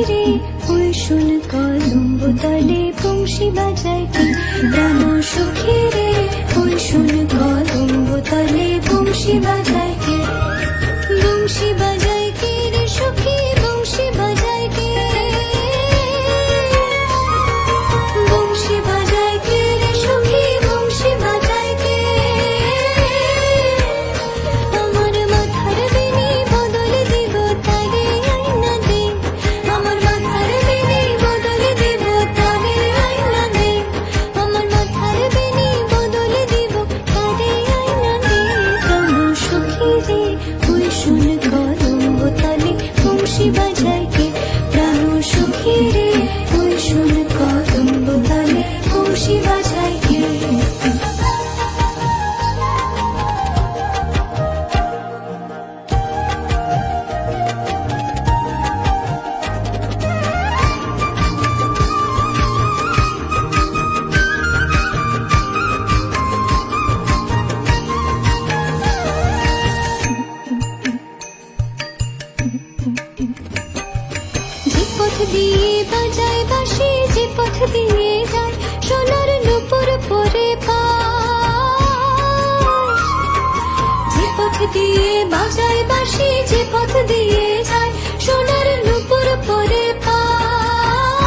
রে ওই শুন কলম্ব তলে বংশী বাজায় কে প্রাণ সুখী রে ওই শুন কলম্ব তলে বংশী বাজায় কে বংশী বাজায় কে রে সুখী বংশী বাজায় কে বংশী বাজায় কে রে সুখী বংশী বাজায় কে আমার মাথার বেনি বদল দিব তারে আইনা দে আমার মাথার বেনি বদল দিব তারে আইনা দে আমার মাথার বেনি বদল দিব তারে আইনা দে প্রাণ সুখী রে ওই শুন কলম্ব তলে বংশী বাজায় কে প্রাণ সুখী রে ওই শুন কলম্ব তলে বংশী বাজায় কে যে পথ দিয়ে বাজায় বাঁশি যে পথ দিয়ে যায় সোনার নূপুর পরে পায় যে পথ দিয়ে বাজায় বাঁশি যে পথ দিয়ে যায় সোনার নূপুর পরে পায়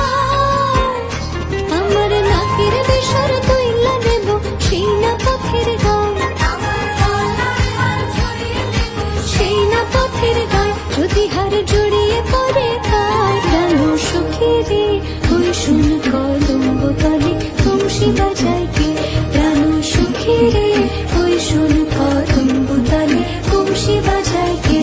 আমার নাকের বেসর তৈলা দেব সেই না পথের গায় সেই না পথের গায় যদি হার জড়িয়ে পড়ে পায় প্রাণ সুখী রে ওই শুন কলম্ব তলে বংশী বাজায় কে প্রাণ সুখী রে ওই শুন কলম্ব তলে বংশী বাজায় কে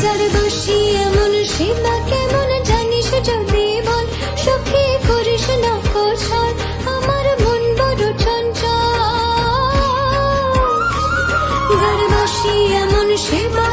যার বসি এমন সেবা কেমন জানিস যদি বল সখী করিস না কোছল আমার মন বড় চঞ্চল যার বসি এমন সেবা